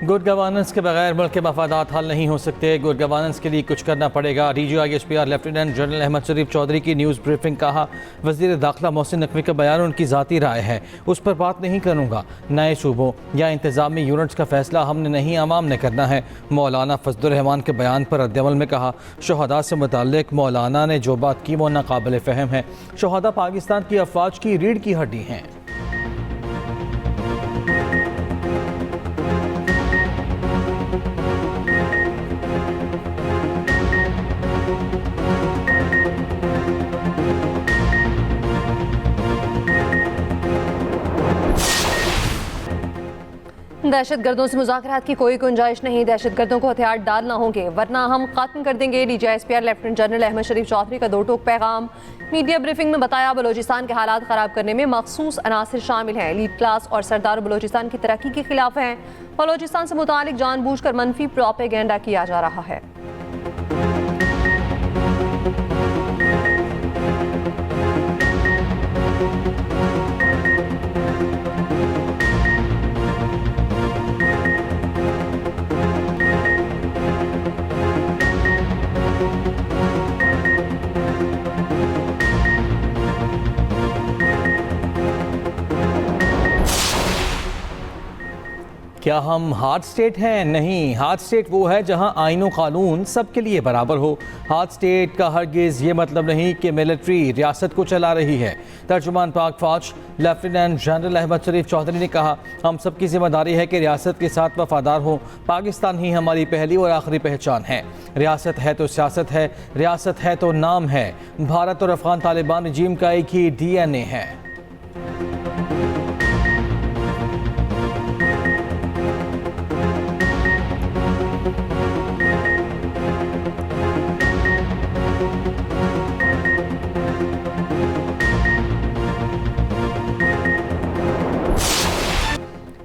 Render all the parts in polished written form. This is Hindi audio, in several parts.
गुड गवर्नेंस के बगैर मुल्क के मफादात हल नहीं हो सकते। गुड गवर्नेंस के लिए कुछ करना पड़ेगा। DGISPR लेफ्टिनेंट जनरल अहमद शरीफ चौधरी की न्यूज़ ब्रीफिंग। कहा, वज़ीर दाखिला मोहसिन नकवी का बयान उनकी ज़ाती राय है, उस पर बात नहीं करूँगा। नए सूबों या इंतज़ामी यूनिट्स का फैसला हमने नहीं, अवाम ने करना है। मौलाना फजलुर रहमान के बयान पर रद्दअमल में कहा, शहदा से मुताल्लिक मौलाना ने जो बात की वो नाकाबिल फ़हम है। शहदा पाकिस्तान की अफवाज की रीढ़ की हड्डी हैं। दहशतगर्दों से मुज़ाकरात की कोई गुंजाइश नहीं। दहशतगर्दों को हथियार डालना होंगे वरना हम खत्म कर देंगे। DGISPR लेफ्टिनेंट जनरल अहमद शरीफ चौधरी का दो टोक पैगाम। मीडिया ब्रीफिंग में बताया, बलोचिस्तान के हालात ख़राब करने में मखसूस अनासिर शामिल हैं। लीड क्लास और सरदार बलोचिस्तान की तरक्की के खिलाफ हैं। बलोचिस्तान से मुतालिक जानबूझकर मनफी प्रोपेगेंडा किया जा रहा है। क्या हम हार्ड स्टेट हैं? नहीं, हार्ड स्टेट वो है जहां आईन व कानून सबके लिए बराबर हो। हार्ड स्टेट का हरगिज़ ये मतलब नहीं कि मिलिट्री रियासत को चला रही है। तर्जुमान पाक फौज लेफ्टिनेंट जनरल अहमद शरीफ चौधरी ने कहा, हम सबकी जिम्मेदारी है कि रियासत के साथ वफादार हों। पाकिस्तान ही हमारी पहली और आखिरी पहचान है। रियासत है तो सियासत है, रियासत है तो नाम है। भारत और अफगान तालिबान रजीम का एक ही DNA है।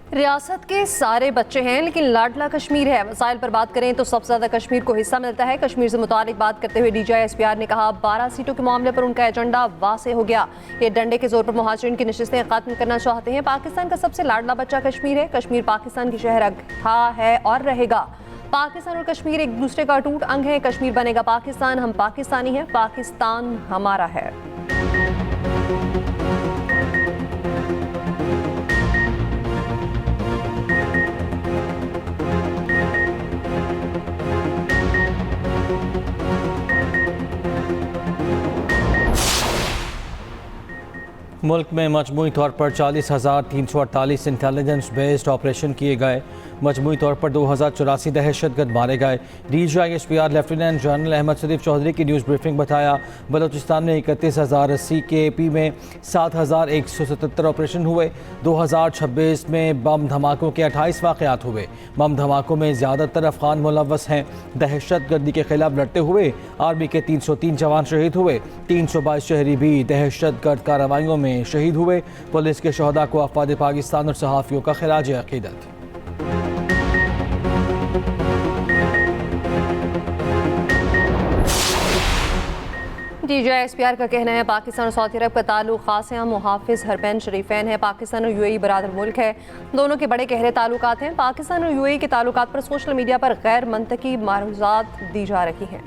रियासत के सारे बच्चे हैं लेकिन लाडला कश्मीर है। मसाइल पर बात करें तो सबसे ज़्यादा कश्मीर को हिस्सा मिलता है। कश्मीर से मुतालिक बात करते हुए DGISPR ने कहा, 12 सीटों के मामले पर उनका एजेंडा वाज़ेह हो गया। ये डंडे के जोर पर मुहाजिरीन की नशिस्तें खत्म करना चाहते हैं। पाकिस्तान का सबसे लाडला बच्चा कश्मीर है। कश्मीर पाकिस्तान की शहर था, है और रहेगा। पाकिस्तान और कश्मीर एक दूसरे का अटूट अंग है। कश्मीर बनेगा पाकिस्तान, हम पाकिस्तानी हैं, पाकिस्तान हमारा है। मुल्क में मजमूई तौर पर 40,348 इंटेलिजेंस बेस्ड ऑपरेशन किए गए। मजमूई तौर पर 2,084 दहशतगर्द मारे गए। DGISPR लेफ्टिनेंट जनरल अहमद शरीफ चौधरी की न्यूज़ ब्रीफिंग बताया, बलोचिस्तान में 31,080 के AP में 7,177 ऑपरेशन हुए। 2026 में बम धमाकों के 28 वाक़यात हुए। बम धमाकों में ज़्यादातर अफगान मुलव्वस हैं। दहशतगर्दी के खिलाफ लड़ते हुए आर्मी के 303 जवान शहीद हुए। 322 शहरी भी दहशतगर्द कार्रवाइयों में शहीद हुए। पुलिस के शहदा को अफवाद पाकिस्तान और सहाफ़ियों का खिराज अक़ीदत। DGISPR का कहना है, पाकिस्तान और सऊदी अरब का ताल्लुक खास है। मुहाफिज हरबैन शरीफैन है। पाकिस्तान और UAE बरादर मुल्क है। दोनों के बड़े गहरे ताल्लुकात हैं। पाकिस्तान और UAE के ताल्लुकात पर सोशल मीडिया पर गैर मंतकी मारूज़ात दी जा रही हैं।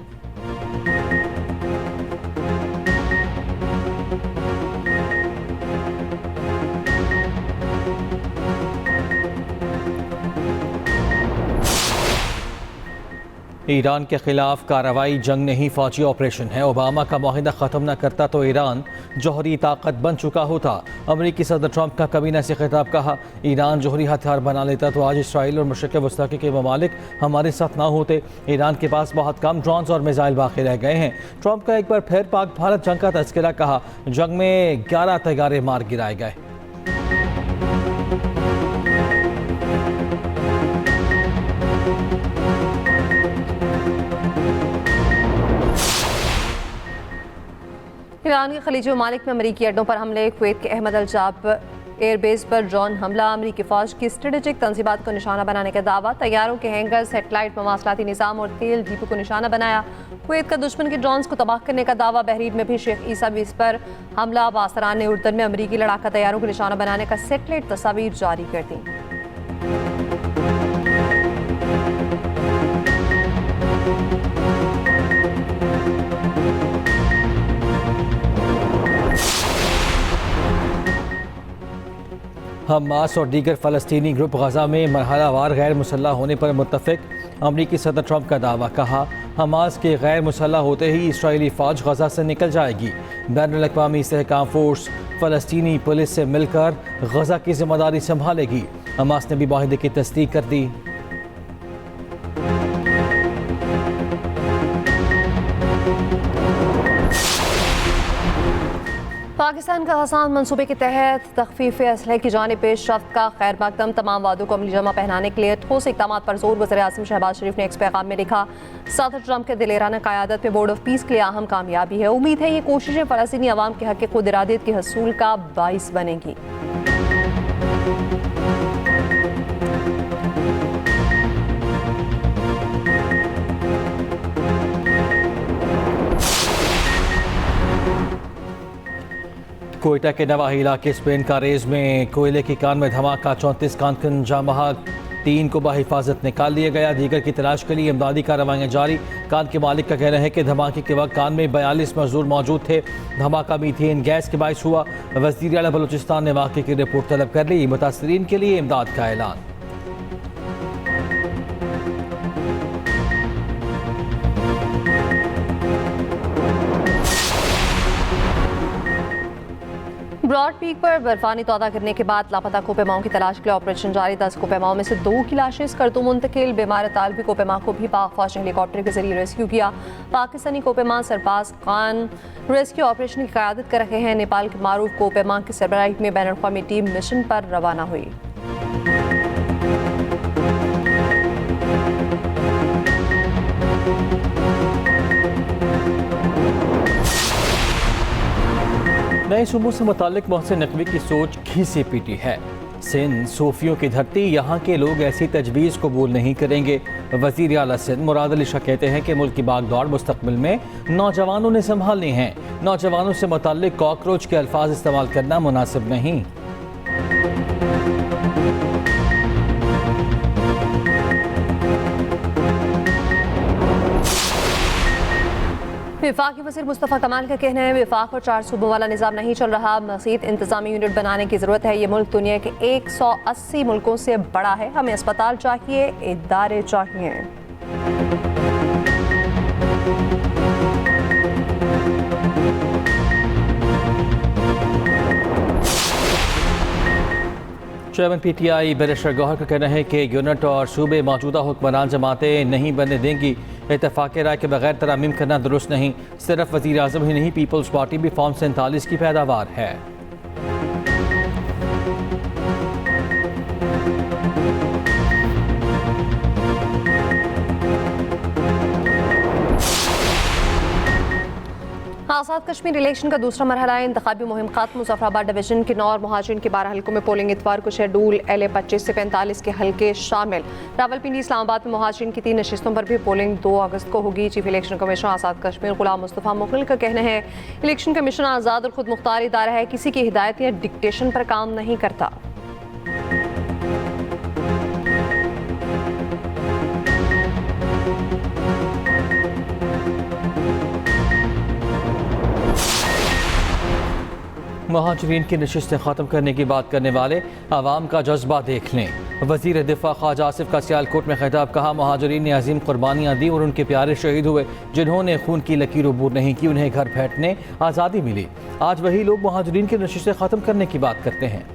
ईरान के खिलाफ कार्रवाई जंग नहीं, फौजी ऑपरेशन है। ओबामा का मुआहिदा ख़त्म न करता तो ईरान जौहरी ताकत बन चुका होता। अमरीकी सदर ट्रंप का कबीना से खिताब। कहा, ईरान जौहरी हथियार बना लेता तो आज इसराइल और मशरिक़ वस्ती के ममालिक हमारे साथ ना होते। ईरान के पास बहुत कम ड्रोन्स और मिसाइल बाकी रह गए हैं। ट्रंप का एक बार फिर पाक भारत जंग का तज़किरा। कहा, जंग में 11 तैयारे मार गिराए गए। ईरान के खलीजी ममालिक में अमरीकी अड्डों पर हमले। कुवैत के अहमद अल जाब एयरबेस पर ड्रोन हमला। अमरीकी फौज की स्ट्रेटेजिक तंजीबात को निशाना बनाने का दावा। तैयारों के हैंगर, सेटेलाइट, मवासलाती निज़ाम और तेल डिपो को निशाना बनाया। कुवैत का दुश्मन के ड्रोन्स को तबाह करने का दावा। बहरीन में भी शेख ईसा बेस पर हमला। बासरान ने उर्दन में अमरीकी लड़ाका तैयारों को निशाना बनाने का सेटेलाइट तस्वीर जारी कर दी। हमास और दीगर फ़लस्तीनी ग्रुप गजा में मरहलावार गैर मुसल्ह होने पर मुत्तफ़िक। अमरीकी सदर ट्रंप का दावा, कहा हमास के गैर मुसल्ह होते ही इसराइली फ़ौज गजा से निकल जाएगी। बैनुल अक़वामी इस्तेहकाम फ़ोर्स फ़लस्तीनी पुलिस से मिलकर गजा की जिम्मेदारी संभालेगी। हमास ने भी माहिदे की तस्दीक कर दी। पाकिस्तान का आसान मंसूबे के तहत तखफीफ असलहे की जानिब पेशरफ्त का खैर मकदम। तमाम वादों को अमली जमा पहनाने के लिए ठोस इक़दाम पर जोर। वज़ीर आज़म शहबाज शरीफ ने एक पैगाम में लिखा, सदर ट्रंप के दिलेराना क़यादत में बोर्ड ऑफ पीस के लिए अहम कामयाबी है। उम्मीद है ये कोशिशें फ़लस्तीनी अवाम के हक़ खुद इरादियत के हसूल का बाइस बनेंगी। कोयटा के नवाही इलाके स्पेन कारेज में कोयले की कान में धमाका। 34 कानकन जामहा 3 को बाहिफाजत निकाल लिया गया। दीगर की तलाश के लिए इमदादी कार्रवाइयाँ जारी। कान के मालिक का कहना है कि धमाके के वक्त कान में 42 मजदूर मौजूद थे। धमाका मीथेन गैस के बायस हुआ। वज़ीर आला बलूचिस्तान ने वाक़े की रिपोर्ट तलब कर ली। मुतासरीन के लिए इमदाद का ऐलान। ब्रॉड पीक पर बर्फानी तौदा गिरने के बाद लापता कोपेमाओं की तलाश के लिए ऑपरेशन जारी। 10 कोपेमाओं में से 2 की लाशें स्कर्दू मुंतकिल। बीमार तालबी कोपेमा को भी पाक फौज ने हेलीकॉप्टर के जरिए रेस्क्यू किया। पाकिस्तानी कोपेमा सरबाज खान रेस्क्यू ऑपरेशन की क़यादत कर रहे हैं। नेपाल के मारूफ कोपेमा की सरबराही में बैनुल अक़वामी टीम मिशन पर रवाना हुई। नए सूबों से मुतालिक मोहसिन नकवी की सोच घिसी पीटी है। सिंध सूफियों की धरती, यहाँ के लोग ऐसी तजवीज़ कबूल नहीं करेंगे। वज़ीर आला सिंध मुराद अली शाह कहते हैं कि मुल्क की बागदौड़ मुस्तकबिल में नौजवानों ने संभालनी है। नौजवानों से मुतालिक कॉकरोच के अल्फाज इस्तेमाल करना मुनासिब नहीं। विफाकी वज़ीर मुस्तफ़ा कमाल का कहना है, विफाक और 4 सूबों वाला निज़ाम नहीं चल रहा। मज़ीद इंतज़ामी यूनिट बनाने की ज़रूरत है। ये मुल्क दुनिया के 180 मुल्कों से बड़ा है। हमें अस्पताल चाहिए, इदारे चाहिए। चेयरमैन PTI बैरिस्टर गौहर का कहना है कि यूनिट और सूबे मौजूदा हुक्मरान जमातें नहीं बनने देंगी। इत्तफाक़ राय के बगैर तरामीम करना दुरुस्त नहीं। सिर्फ वज़ीर आज़म ही नहीं, पीपल्स पार्टी भी फॉर्म 47 की पैदावार है। आज़ाद कश्मीर इलेक्शन का दूसरा मरहला है। इंतखाबी मुहिम खत्म। मुजफ्फराबाद डिवीजन के 9 और महाजरीन के 12 हल्कों में पोलिंग इतवार को शेड्यूल LA 25 से 45 के हल्के शामिल। रावलपिंडी इस्लामाबाद में महाजरीन की 3 नशिस्तों पर भी पोलिंग 2 अगस्त को होगी। Chief election commissioner Azad Kashmir गुलाम मुस्तफ़ा मुग़ल का कहना है, इलेक्शन कमीशन आज़ाद और खुद मुख्तार इदारा है, किसी की हिदायत या डिक्टेशन पर काम नहीं करता। महाजरीन की नशिस्तें ख़त्म करने की बात करने वाले आवाम का जज्बा देख लें। वज़ीर दिफा ख्वाजा आसिफ का सियालकोट में खिताब, कहा महाजरीन ने अजीम कुर्बानियाँ दी और उनके प्यारे शहीद हुए। जिन्होंने खून की लकीर अबूर नहीं की, उन्हें घर बैठने आज़ादी मिली। आज वही लोग महाजरीन की नशिस्तें ख़त्म करने की बात करते हैं।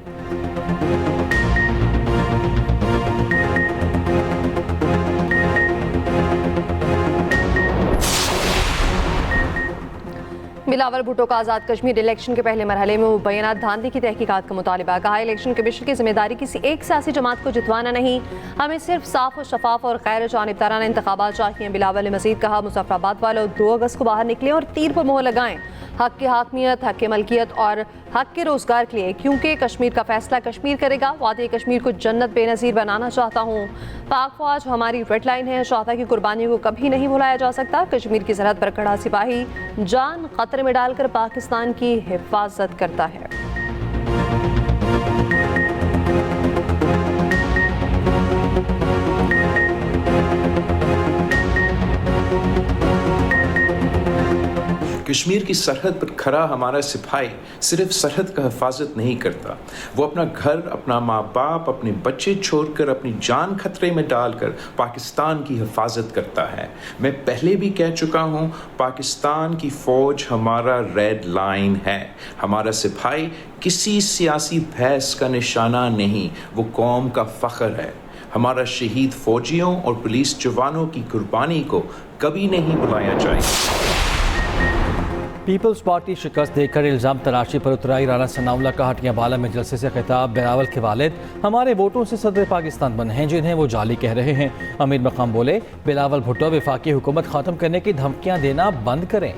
बिलावल भुट्टो का आज़ाद कश्मीर इलेक्शन के पहले मरहले में मुबैना धांधली की तहकीकात का मुतालिबा। कहा, इलेक्शन कमीशन की जिम्मेदारी किसी एक सियासी जमात को जितवाना नहीं, हमें सिर्फ साफ और शफाफ और गैर जानिबदाराना इंतखाबात चाहिए। बिलावल ने मजीद कहा, मुजफ्फराबाद वालों 2 अगस्त को बाहर निकलें और तीर पर मोहर लगाएं। हक की हाकमियत, हक की मलकियत और हक के रोज़गार के लिए, क्योंकि कश्मीर का फैसला कश्मीर करेगा। वादे कश्मीर को जन्नत बेनज़ीर बनाना चाहता हूँ। पाक फौज हमारी रेड लाइन है। शहादा की कुर्बानियों को कभी नहीं भुलाया जा सकता। कश्मीर की सरहद पर खड़ा सिपाही जान खतरे में डालकर पाकिस्तान की हिफाजत करता है। कश्मीर की सरहद पर खड़ा हमारा सिपाही सिर्फ सरहद का हिफाजत नहीं करता, वो अपना घर, अपना माँ बाप, अपने बच्चे छोड़कर, अपनी जान खतरे में डालकर पाकिस्तान की हिफाजत करता है। मैं पहले भी कह चुका हूँ, पाकिस्तान की फ़ौज हमारा रेड लाइन है। हमारा सिपाही किसी सियासी बहस का निशाना नहीं, वो कौम का फ़ख्र है। हमारा शहीद फ़ौजियों और पुलिस जवानों की कुर्बानी को कभी नहीं भुलाया जाएगा। पीपल्स पार्टी शिकस्त देकर इल्ज़ाम तराशी पर उतराई। राना सनाउल्लाह का हटियावाला में जलसे से खिताब। बिलावल के वालिद हमारे वोटों से सदर पाकिस्तान बने हैं, जिन्हें वो जाली कह रहे हैं। अमीर मकाम बोले, बिलावल भुट्टो वफाकी हुकूमत ख़त्म करने की धमकियाँ देना बंद करें।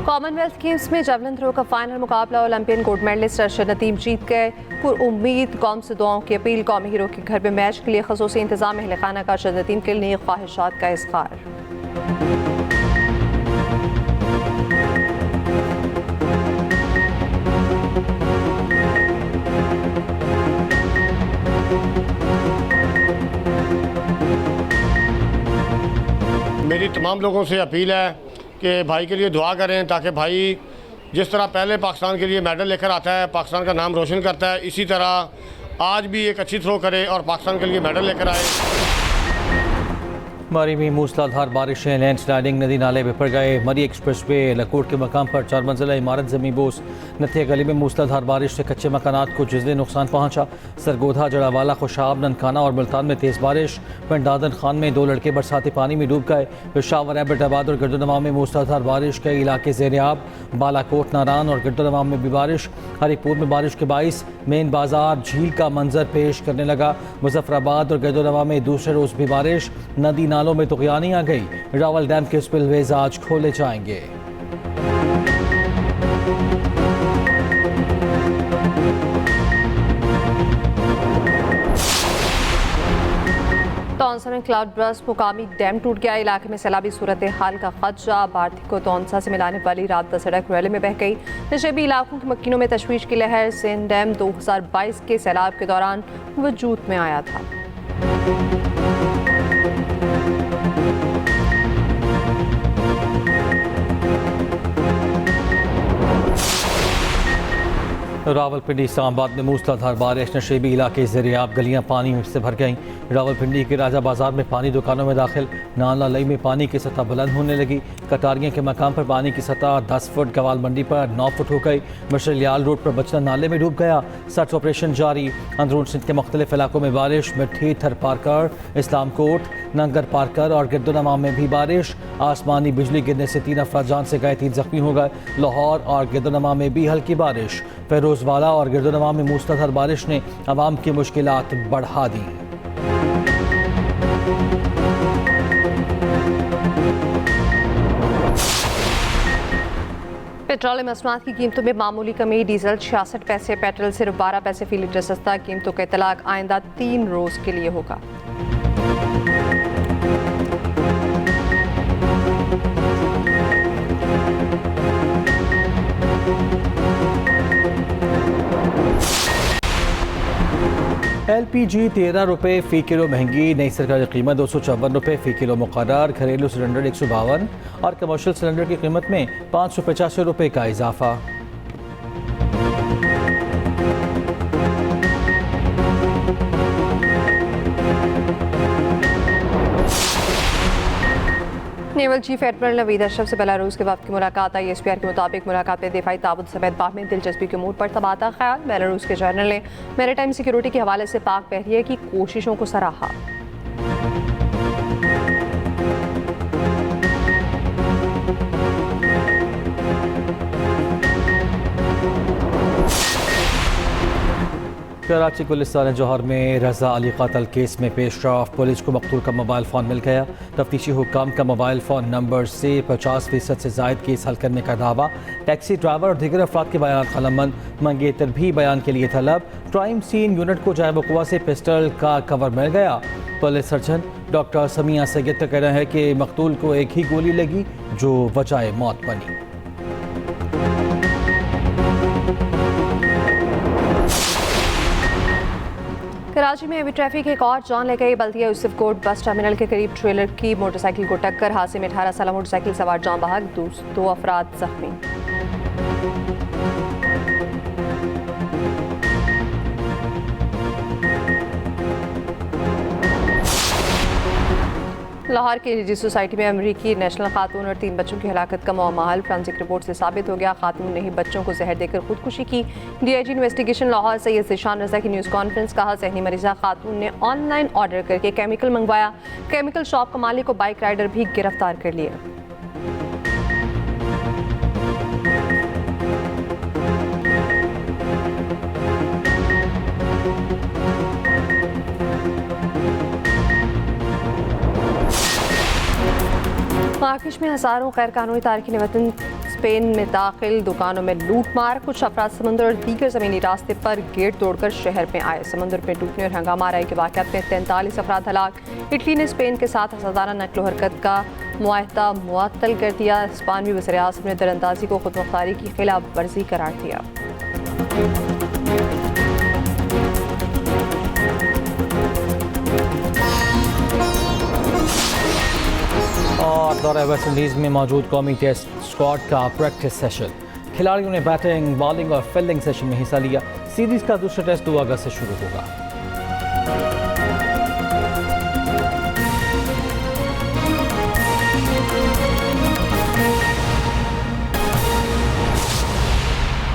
कॉमनवेल्थ गेम्स में जेवलिन थ्रो का फाइनल मुकाबला Olympian gold medallist Arshad Nadeem जीत गए। पुरुम्मीद कौम से दुआओं की अपील। कौमी हीरो के घर में मैच के लिए खसूसी इंतजाम। अहल खाना का अरशद नदीम के लिए ख्वाहिशात का इज़हार। मेरी तमाम लोगों से अपील है कि भाई के लिए दुआ करें, ताकि भाई जिस तरह पहले पाकिस्तान के लिए मेडल लेकर आता है, पाकिस्तान का नाम रोशन करता है, इसी तरह आज भी एक अच्छी थ्रो करे और पाकिस्तान के लिए मेडल लेकर आए। मरी में मूसलाधार बारिशें, लैंड स्लाइडिंग, नदी नाले बिफर गए। मरी एक्सप्रेस वे लकोट के मकाम पर 4 मंजिला इमारत जमी बोस। नथिया गली में मूसलाधार बारिश से कच्चे मकानात को जिसले नुकसान पहुंचा। सरगोधा, जड़ावाला, खुशाब, ननकाना और मुल्तान में तेज़ बारिश। पिंड दादन खान में 2 लड़के बरसाती पानी में डूब गए। पेशावर, एबटाबाद और गर्दनवां में मूसलाधार बारिश। कई इलाके ज़ेर-ए-आब। बालाकोट, नारान और गर्दनवां में भी बारिश। हरिपुर में बारिश के बाइस मेन बाजार झील का मंजर पेश करने लगा। मुजफ्फराबाद और गर्दनवां में दूसरे रोज़ भी बारिश। नदी नालों में तुग़यानी आ गई। रावल डैम के स्पिलवेज आज खोले जाएंगे। तौंसा में क्लाउड बर्स्ट, मुकामी डैम टूट गया। इलाके में सैलाबी सूरत हाल का खदशा। बार्थी को तौंसा से मिलाने वाली राबता सड़क रैली में बह गई। नशेबी इलाकों के मक्कीनों में तशवीश की लहर। सेन डैम 2022 के सैलाब के दौरान वजूद में आया था। रावलपिंडी, इस्लामाबाद में मूसलाधार बारिश। नशेबी इलाके ज़ेर-ए-आब, गलियां पानी से भर गईं। रावलपिंडी के राजा बाजार में पानी दुकानों में दाखिल। नाला लई में पानी की सतह बुलंद होने लगी। कटारियां के मकाम पर पानी की सतह 10 फुट, गवाल मंडी पर 9 फुट हो गई। मशरलियाल रोड पर बचना नाले में डूब गया। सर्च ऑपरेशन जारी। अंदरून सिंध के मुख्तलिफ इलाकों में बारिश। मिट्ठी, थर पारकर, इस्लामकोट, नंगर पारकर और गिरदुनवा में भी बारिश। आसमानी बिजली गिरने से 3 अफराद जान से गए, 3 जख्मी हो गए। लाहौर और गिरदुनवा में भी हल्की बारिश। फिरोजवाला और गिरदुनवा में मूसलाधार बारिश ने अवाम की मुश्किलात बढ़ा दी। पेट्रोलियम मसनूआत की कीमतों में मामूली कमी। डीजल 66 पैसे, पेट्रोल सिर्फ 12 पैसे फी लीटर सस्ता। कीमतों का इतलाक आइंदा 3 रोज के लिए होगा। LPG 13 रुपये फ़ी किलो महंगी। नई सरकारी कीमत 254 रुपये फ़ी किलो मुकर्रर। घरेलू सिलेंडर 152 और कमर्शियल सिलेंडर की कीमत में 585 रुपये का इजाफा। Naval chief admiral Naveed Ashraf से बेलारूस के वफद की मुलाकात। ISPR के मुताबिक मुलाकात में दिफाई ताबूत समेत बाहमी दिलचस्पी के अमूर पर तबादला ख्याल। बेलारूस के जनरल ने मैरीटाइम सिक्योरिटी के हवाले से पाक बहरिया की कोशिशों को सराहा। कराची पुलिस जौहर में रजा अली कत्ल केस में पेशरफ। पुलिस को मकतूल का मोबाइल फ़ोन मिल गया। तफ्तीशी हुकाम का मोबाइल फ़ोन नंबर से 50% से ज़ायद केस हल करने का दावा। टैक्सी ड्राइवर और दीगर अफराद के बयान खलमंद। मंगेतर भी बयान के लिए तलब। क्राइम सीन यूनिट को जाए वक़ुआ से पिस्टल का कवर मिल गया। Police surgeon doctor Samiya Syed का कहना है कि मकतूल को एक ही गोली लगी जो वजह मौत बनी। कराची में अभी ट्रैफिक एक और जान ले गई। बल्दिया यूसुफ कोट बस टर्मिनल के करीब ट्रेलर की मोटरसाइकिल को टक्कर, हादसे में 18 साल मोटरसाइकिल सवार जान बहक, 2 अफराद जख्मी। लाहौर की निजी सोसाइटी में अमरीकी नेशनल खातून और 3 बच्चों की हलाकत का मामला फॉरेंसिक रिपोर्ट से साबित हो गया। खातून ने ही बच्चों को जहर देकर खुदकुशी की। डीआईजी इन्वेस्टिगेशन लाहौर सैयद ज़ीशान रज़ा की न्यूज़ कॉन्फ्रेंस। कहा जहनी मरीज़ा खातून ने ऑनलाइन ऑर्डर करके केमिकल मंगवाया। केमिकल शॉप का मालिक और बाइक राइडर भी गिरफ्तार कर लिए। मार्किश में हज़ारों गैर कानूनी तारकीन वतन स्पेन में दाखिल, दुकानों में लूट मार। कुछ अफराद समुद्र और दीगर ज़मीनी रास्ते पर गेट तोड़कर शहर में आए। समुद्र में डूबने और हंगामा आराई के वाक़यात में 43 अफराद हलाक। इटली ने स्पेन के साथ हज़ाराना नकलो हरकत का मुआहदा मुअत्तल कर दिया। स्पानवी वज़ीर-ए-आज़म ने दरअंदाजी को खुदमुख्तारी की खिलाफ वर्जी करार दिया। और दौरा वेस्ट इंडीज़ में मौजूद कौमी टेस्ट स्क्वाड का प्रैक्टिस सेशन। खिलाड़ियों ने बैटिंग, बॉलिंग और फील्डिंग सेशन में हिस्सा लिया। सीरीज़ का दूसरा टेस्ट 2 अगस्त से शुरू होगा।